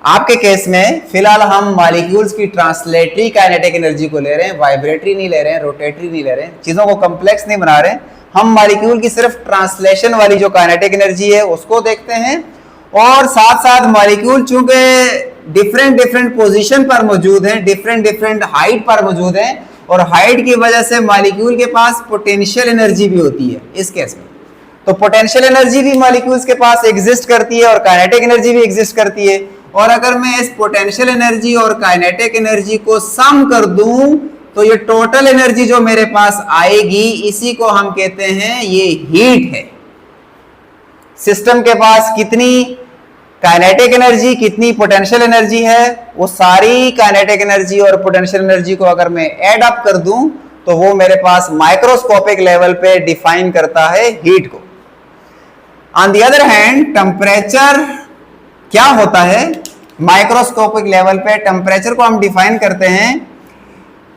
आपके केस में फिलहाल हम मॉलिक्यूल्स की ट्रांसलेटरी काइनेटिक एनर्जी को ले रहे हैं, वाइब्रेटरी नहीं ले रहे हैं, रोटेटरी नहीं ले रहे हैं, चीजों को कॉम्प्लेक्स नहीं बना रहे हैं। हम मॉलिक्यूल की सिर्फ ट्रांसलेशन वाली जो काइनेटिक एनर्जी है उसको देखते हैं। और साथ साथ मॉलिक्यूल चूंकि डिफरेंट पोजीशन पर मौजूद हैं, डिफरेंट हाइट पर मौजूद हैं, और हाइट की वजह से मॉलिक्यूल के पास पोटेंशियल एनर्जी भी होती है इस केस में। तो पोटेंशियल एनर्जी भी मॉलिक्यूल्स के पास एग्जिस्ट करती है और काइनेटिक एनर्जी भी एग्जिस्ट करती है। और अगर मैं इस पोटेंशियल एनर्जी और काइनेटिक एनर्जी को सम कर दूं तो ये टोटल एनर्जी जो मेरे पास आएगी, इसी को हम कहते हैं ये हीट है। सिस्टम के पास कितनी काइनेटिक एनर्जी, कितनी पोटेंशियल एनर्जी है, वो सारी काइनेटिक एनर्जी और पोटेंशियल एनर्जी को अगर मैं ऐड अप कर दूं तो वो मेरे पास माइक्रोस्कोपिक लेवल पे डिफाइन करता है हीट को। On the other hand temperature क्या होता है? माइक्रोस्कोपिक लेवल पे टेम्परेचर को हम डिफाइन करते हैं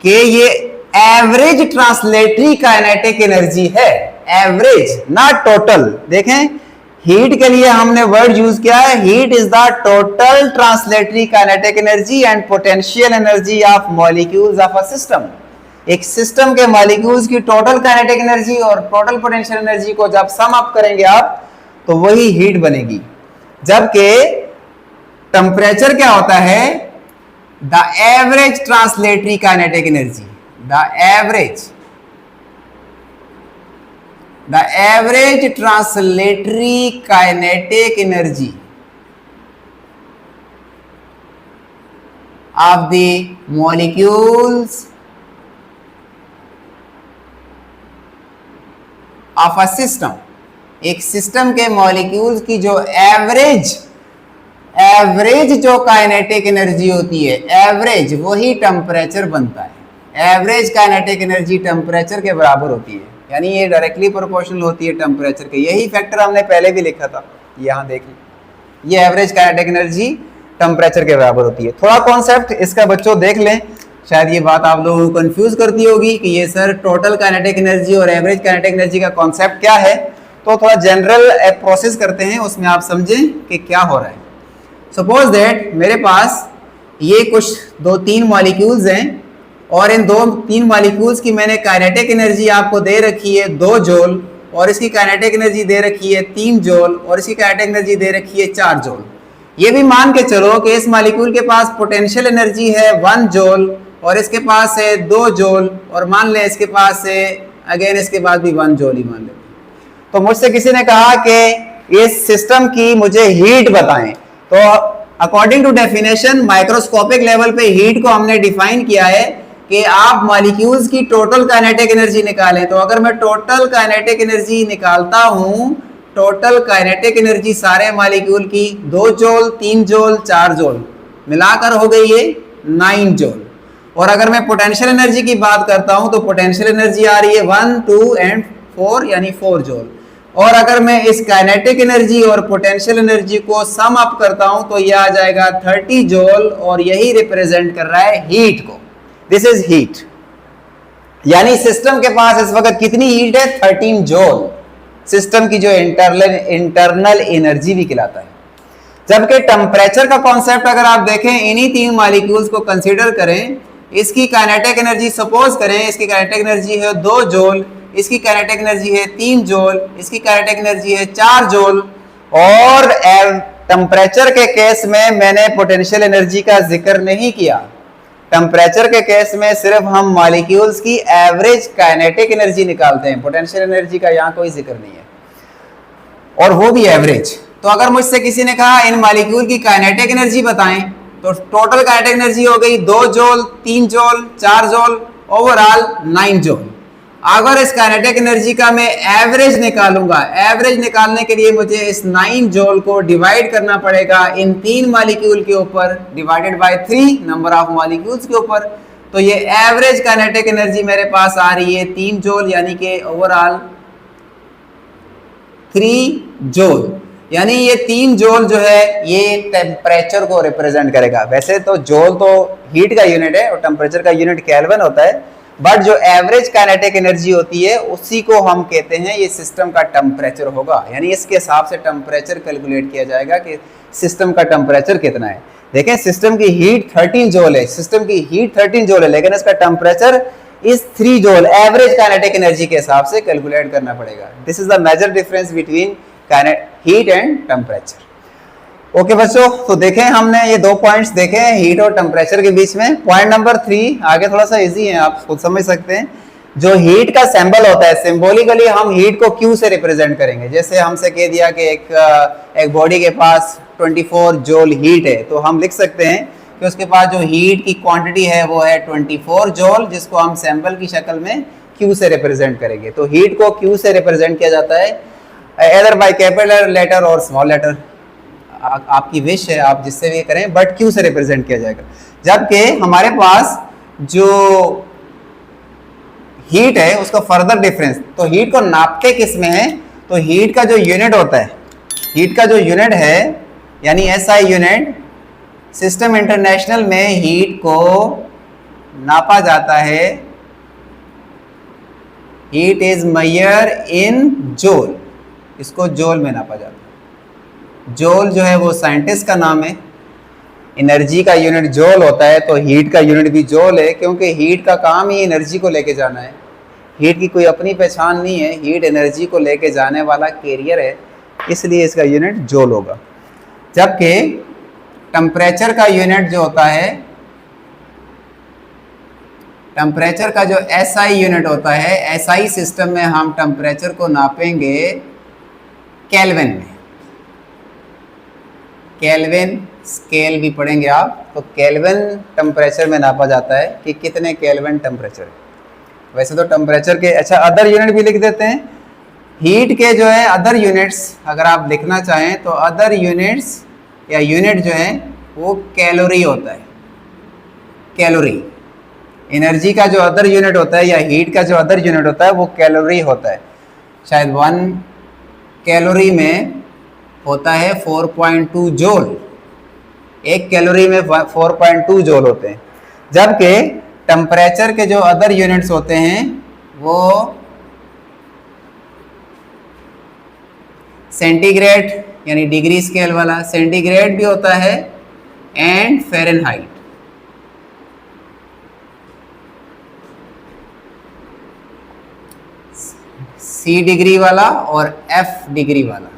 कि ये एवरेज ट्रांसलेटरी काइनेटिक एनर्जी है, एवरेज ना टोटल। देखें हीट के लिए हमने वर्ड यूज किया है, heat is the total translatory kinetic energy and potential energy of molecules of a system. एक सिस्टम के मॉलिक्यूल्स की टोटल काइनेटिक एनर्जी और टोटल पोटेंशियल एनर्जी को जब सम अप करेंगे आप तो वही हीट बनेगी। जबकि टेम्परेचर क्या होता है? The average translatory kinetic energy, the average translatory kinetic energy of the molecules of a system. एक सिस्टम के मॉलिक्यूल्स की जो एवरेज जो काइनेटिक एनर्जी होती है, एवरेज, वही टेम्परेचर बनता है। एवरेज काइनेटिक एनर्जी टेम्परेचर के बराबर होती है, यानी ये डायरेक्टली प्रोपोर्शनल होती है टेम्परेचर के। यही फैक्टर हमने पहले भी लिखा था, यहाँ देख लें, ये एवरेज काइनेटिक एनर्जी टेम्परेचर के बराबर होती है। थोड़ा कॉन्सेप्ट इसका बच्चों देख लें, शायद ये बात आप लोगों को कंफ्यूज करती होगी कि ये सर टोटल काइनेटिक एनर्जी और एवरेज काइनेटिक एनर्जी का कॉन्सेप्ट क्या है। तो थोड़ा जनरल प्रोसेस करते हैं, उसमें आप समझें कि क्या हो रहा है। सपोज दैट मेरे पास ये कुछ 2-3 मॉलिक्यूल्स हैं और इन 2-3 मॉलिक्यूल्स की मैंने काइनेटिक एनर्जी आपको दे रखी है 2 जूल, और इसकी काइनेटिक एनर्जी दे रखी है 3 जूल, और इसकी काइनेटिक एनर्जी दे रखी है 4 जूल। ये भी मान के चलो कि इस मॉलिक्यूल के पास पोटेंशियल एनर्जी है 1 जूल और इसके पास है 2 जूल, और मान लें इसके पास है अगेन इसके बाद भी 1 जूल ही मान लें। तो मुझसे किसी ने कहा कि इस सिस्टम की मुझे हीट बताएं, तो according to definition microscopic level पे हीट को हमने डिफाइन किया है कि आप मॉलिक्यूल्स की टोटल काइनेटिक एनर्जी निकालें। तो अगर मैं टोटल काइनेटिक एनर्जी निकालता हूं, टोटल काइनेटिक एनर्जी सारे मॉलिक्यूल की 2 जूल, 3 जूल, 4 जूल मिलाकर हो गई है 9 जूल। और अगर मैं पोटेंशियल एनर्जी की बात करता हूं तो पोटेंशियल एनर्जी आ रही है 1, 2 एंड 4 यानी 4 जूल। और अगर मैं इस काइनेटिक एनर्जी और पोटेंशियल एनर्जी को सम अप करता हूं तो यह आ जाएगा 30 जूल, और यही रिप्रेजेंट कर रहा है हीट को। दिस इज हीट, यानी सिस्टम के पास इस वक्त कितनी हीट है? 13 जूल। सिस्टम की जो इंटरनल एनर्जी भी कहलाता है। जबकि टेम्परेचर का कॉन्सेप्ट अगर आप देखें, इन्हीं 3 मॉलिक्यूल्स को कंसीडर करें, इसकी काइनेटिक एनर्जी सपोज करें, इसकी काइनेटिक एनर्जी है 2 जूल, इसकी काइनेटिक एनर्जी है 3 जूल, इसकी काइनेटिक एनर्जी है 4 जूल, और टेम्परेचर के केस में मैंने पोटेंशियल एनर्जी का जिक्र नहीं किया। टेम्परेचर के केस में सिर्फ हम मॉलिक्यूल्स की एवरेज काइनेटिक एनर्जी निकालते हैं, पोटेंशियल एनर्जी का यहाँ कोई जिक्र नहीं है, और वो भी एवरेज। तो अगर मुझसे किसी ने कहा इन मॉलिक्यूल की काइनेटिक एनर्जी बताएं, तो टोटल काइनेटिक एनर्जी हो गई 2 joule, 3 joule, 4 joule, overall 9 joule. अगर इस काइनेटिक एनर्जी का मैं एवरेज निकालूंगा, एवरेज निकालने के लिए मुझे इस 9 जूल को डिवाइड करना पड़ेगा इन 3 मॉलिक्यूल के ऊपर, divided by 3 number of molecules के ऊपर। तो ये एवरेज काइनेटिक एनर्जी मेरे पास आ रही है 3 जूल, यानी कि ओवरऑल 3 जूल। यानी ये 3 जूल जो है ये टेम्परेचर को रिप्रेजेंट करेगा। वैसे तो जूल तो हीट का यूनिट है और टेम्परेचर का यूनिट केल्विन होता है, बट जो एवरेज काइनेटिक एनर्जी होती है उसी को हम कहते हैं ये सिस्टम का टेम्परेचर होगा। यानी इसके हिसाब से टेम्परेचर कैलकुलेट किया जाएगा कि सिस्टम का टेम्परेचर कितना है। देखें सिस्टम की हीट 13 जूल है, सिस्टम की हीट 13 जूल है, लेकिन इसका टेम्परेचर इस 3 जूल एवरेज काइनेटिक एनर्जी के हिसाब से कैलकुलेट करना पड़ेगा। This is the major difference between heat and temperature. Okay बच्चों, तो देखें हमने ये 2 पॉइंट्स देखे हैं हीट और टेम्परेचर के बीच में। पॉइंट नंबर 3 आगे थोड़ा सा इजी है, आप खुद समझ सकते हैं। जो हीट का सिंबल होता है, सिंबॉलिकली हम हीट को क्यू से रिप्रेजेंट करेंगे। जैसे हमसे कह दिया कि एक बॉडी के पास 24 जूल हीट है, तो हम लिख सकते हैं कि उसके पास जो हीट की क्वांटिटी है वो है 24 जूल, जिसको हम सैंपल की शक्ल में क्यू से रिप्रेजेंट करेंगे। तो हीट को क्यू से रिप्रेजेंट किया जाता है, either by कैपिटल लेटर और स्मॉल लेटर, आपकी विश है, आप जिससे भी करें, बट क्यू से रिप्रेजेंट किया जाएगा। जबकि हमारे पास जो हीट है उसका फर्दर डिफरेंस, तो हीट को नापते किस में है, तो हीट का जो यूनिट होता है, हीट का जो यूनिट है यानी एसआई यूनिट, सिस्टम इंटरनेशनल में हीट को नापा जाता है, heat is measure in joule, इसको जूल में नापा जाता है। जूल जो है वो साइंटिस्ट का नाम है, एनर्जी का यूनिट जूल होता है, तो हीट का यूनिट भी जूल है, क्योंकि हीट का काम ही एनर्जी को लेके जाना है। हीट की कोई अपनी पहचान नहीं है, हीट एनर्जी को लेके जाने वाला कैरियर है, इसलिए इसका यूनिट जूल होगा। जबकि टेम्परेचर का यूनिट जो होता है, टेम्परेचर का जो एसआई यूनिट होता है, एसआई सिस्टम में हम टेम्परेचर को नापेंगे केल्विन में। केल्विन स्केल भी पढ़ेंगे आप, तो केल्विन टेम्परेचर में नापा जाता है कि कितने केल्विन टेम्परेचर है। वैसे तो टेम्परेचर के अच्छा अदर यूनिट भी लिख देते हैं। हीट के जो है अदर यूनिट्स अगर आप लिखना चाहें तो अदर यूनिट्स या यूनिट जो है वो कैलोरी होता है। कैलोरी, एनर्जी का जो अदर यूनिट होता है या हीट का जो अदर यूनिट होता है वो कैलोरी होता है। शायद 1 कैलोरी में होता है 4.2 जूल, 1 कैलोरी में 4.2 जूल होते हैं। जबकि टेम्परेचर के जो अदर यूनिट्स होते हैं वो सेंटीग्रेड यानी डिग्री स्केल वाला सेंटीग्रेड भी होता है एंड फ़ारेनहाइट। C डिग्री वाला और F डिग्री वाला।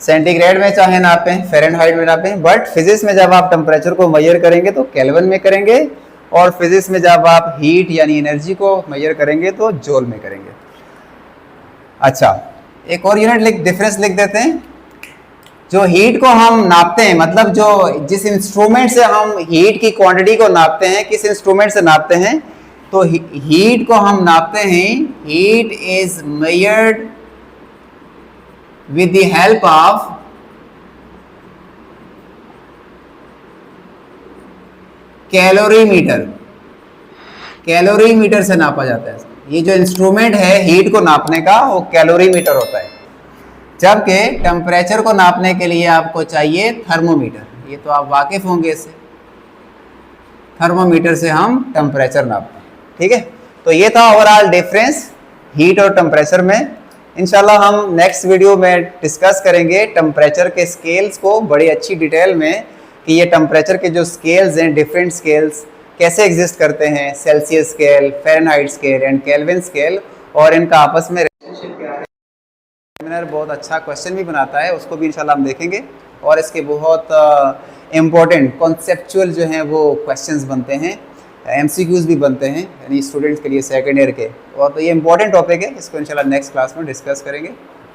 सेंटीग्रेड में चाहे नापें, फ़ारेनहाइट में नापें, बट फिजिक्स में जब आप टेम्परेचर को मेजर करेंगे तो केल्विन में करेंगे, और फिजिक्स में जब आप हीट यानी एनर्जी को मेजर करेंगे तो जूल में करेंगे। अच्छा, एक और यूनिट डिफरेंस लिख देते हैं। जो हीट को हम नापते हैं, मतलब जो जिस इंस्ट्रूमेंट से हम हीट की क्वांटिटी को नापते हैं, किस इंस्ट्रूमेंट से नापते हैं, तो हीट को हम नापते हैं, heat is measured with the help of calorimeter. Calorimeter से नापा जाता है। ये जो इंस्ट्रूमेंट है हीट को नापने का वो कैलोरीमीटर होता है। जबकि टेम्परेचर को नापने के लिए आपको चाहिए थर्मोमीटर। ये तो आप वाकिफ होंगे इससे, थर्मोमीटर से हम टेम्परेचर नापते हैं। ठीक है, तो ये था ओवरऑल डिफरेंस हीट और टेम्परेचर में। इंशाल्लाह हम नेक्स्ट वीडियो में डिस्कस करेंगे टेम्परेचर के स्केल्स को बड़ी अच्छी डिटेल में, कि ये टेम्परेचर के जो स्केल्स हैं, डिफरेंट स्केल्स कैसे एग्जिस्ट करते हैं, Celsius scale, Fahrenheit scale and kelvin scale, और इनका आपस में रिलेशनशिप क्या है। सेमिनार बहुत अच्छा क्वेश्चन भी बनाता है, उसको भी इंशाल्लाह हम देखेंगे, और इसके बहुत इम्पोर्टेंट कॉन्सेप्चुअल जो हैं वो क्वेश्चंस बनते हैं, MCQs भी बनते हैं, यानी स्टूडेंट्स के लिए सेकेंड ईयर के। और तो ये इंपॉर्टेंट टॉपिक है, इसको इंशाल्लाह नेक्स्ट क्लास में डिस्कस करेंगे।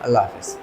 अल्लाह हाफ़िज़।